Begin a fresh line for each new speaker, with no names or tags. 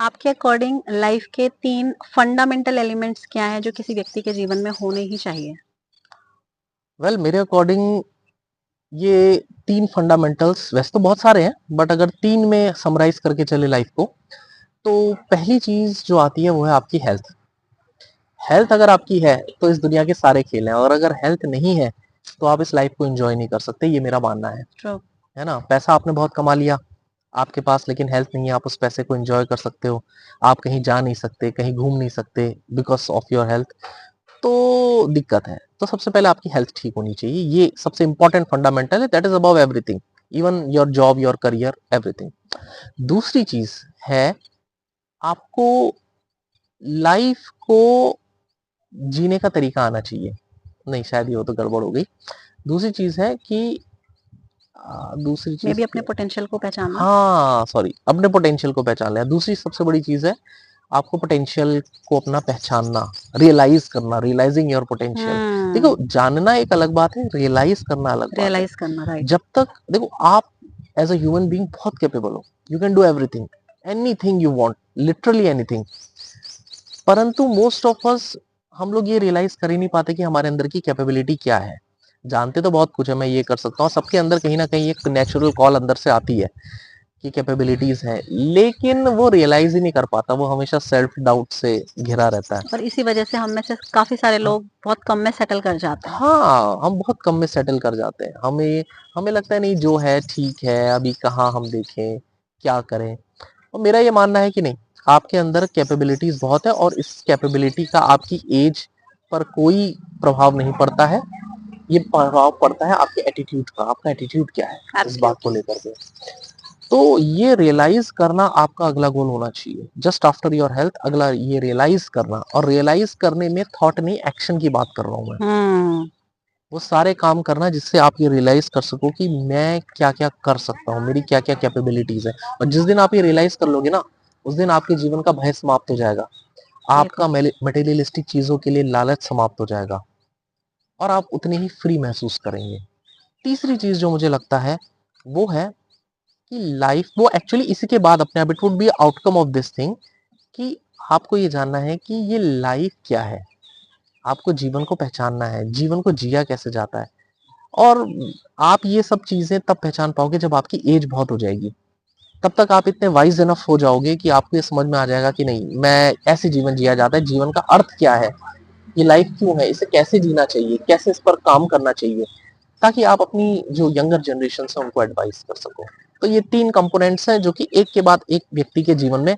आपके according life के 3 fundamental elements क्या हैं जो किसी व्यक्ति के जीवन में होने ही चाहिए?
वेल मेरे अकॉर्डिंग ये 3 फंडामेंटल्स, वैसे तो बहुत सारे हैं बट अगर 3 में समराइज करके चले लाइफ को, तो पहली चीज जो आती है वो है आपकी हेल्थ। हेल्थ अगर आपकी है तो इस दुनिया के सारे खेल हैं, और अगर हेल्थ नहीं है तो आप इस लाइफ को एंजॉय नहीं कर सकते, ये मेरा मानना
ट्रू।
है ना। पैसा आपने बहुत कमा लिया आपके पास, लेकिन हेल्थ नहीं है, आप उस पैसे को एंजॉय कर सकते हो, आप कहीं जा नहीं सकते, कहीं घूम नहीं सकते बिकॉज ऑफ योर हेल्थ, तो दिक्कत है। तो सबसे पहले आपकी हेल्थ ठीक होनी चाहिए, ये सबसे इंपॉर्टेंट फंडामेंटल है, that is above everything, even your job, your career, everything. दूसरी चीज है, आपको लाइफ को जीने का तरीका आना चाहिए। नहीं, शायद ये हो तो गड़बड़ हो गई। दूसरी चीज है कि दूसरी
मे
चीज
बी अपने
क्या?
पोटेंशियल को पहचानना।
हाँ सॉरी, अपने पोटेंशियल को पहचान लिया। दूसरी सबसे बड़ी चीज है, आपको पोटेंशियल को अपना पहचानना, रियलाइज करना, रियलाइजिंग योर पोटेंशियल। देखो, जानना एक अलग बात है, रियलाइज करना अलग बात है।
रियलाइज करना, राइट।
जब तक देखो, आप एज अ ह्यूमन बीइंग बहुत कैपेबल हो, you can do everything, anything you want, literally anything. परंतु मोस्ट ऑफ अस, हम लोग ये रियलाइज कर ही नहीं पाते कि हमारे अंदर की कैपेबिलिटी क्या है। जानते तो बहुत कुछ है, मैं ये कर सकता हूँ, सबके अंदर कहीं ना कहीं एक नेचुरल कॉल अंदर से आती है की कैपेबिलिटीज हैं, लेकिन वो रियलाइज ही नहीं कर पाता, वो हमेशा सेल्फ डाउट से घिरा रहता है।
और इसी वजह से हम में से काफी सारे
हाँ,
लोग बहुत कम में सेटल कर जाते हैं।
हाँ, हम बहुत कम में सेटल कर जाते हैं, हमें हमें लगता है नहीं जो है ठीक है, अभी कहाँ हम देखें, क्या करें। और मेरा ये मानना है कि नहीं, आपके अंदर कैपेबिलिटीज बहुत है, और इस कैपेबिलिटी का आपकी एज पर कोई प्रभाव नहीं पड़ता है, ये प्रभाव पड़ता है आपके एटीट्यूड का, आपका एटीट्यूड क्या है इस बात को
एब्सोल्युटली।
लेकर के। तो ये रियलाइज करना आपका अगला गोल होना चाहिए, जस्ट आफ्टर योर हेल्थ, अगला ये रियलाइज करना। और रियलाइज करने में थॉट नहीं, एक्शन की बात कर रहा हूं मैं।
हम्म।
वो सारे काम करना जिससे आप ये रियलाइज कर सको कि मैं क्या क्या कर सकता हूँ, मेरी क्या क्या कैपेबिलिटीज है। और जिस दिन आप ये रियलाइज कर लोगे ना, उस दिन आपके जीवन का भय समाप्त हो जाएगा, आपका
बिल्कुल।
मटेरियलिस्टिक चीजों के लिए लालच समाप्त हो जाएगा, और आप उतने ही फ्री महसूस करेंगे। तीसरी चीज जो मुझे लगता है वो है कि लाइफ, वो एक्चुअली इसी के बाद अपने आप, it would be outcome of this thing, कि आपको ये जानना है कि ये लाइफ क्या है, आपको जीवन को पहचानना है, जीवन को जिया कैसे जाता है। और आप ये सब चीजें तब पहचान पाओगे जब आपकी एज बहुत हो जाएगी, तब तक आप इतने वाइज इनफ हो जाओगे कि आपको ये समझ में आ जाएगा कि नहीं, मैं ऐसे जीवन जिया जाता है, जीवन का अर्थ क्या है, ये लाइफ क्यों है, इसे कैसे जीना चाहिए, कैसे इस पर काम करना चाहिए, ताकि आप अपनी जो यंगर जनरेशन है उनको एडवाइस कर सको। तो ये 3 कंपोनेंट्स हैं जो कि एक के बाद एक व्यक्ति के जीवन में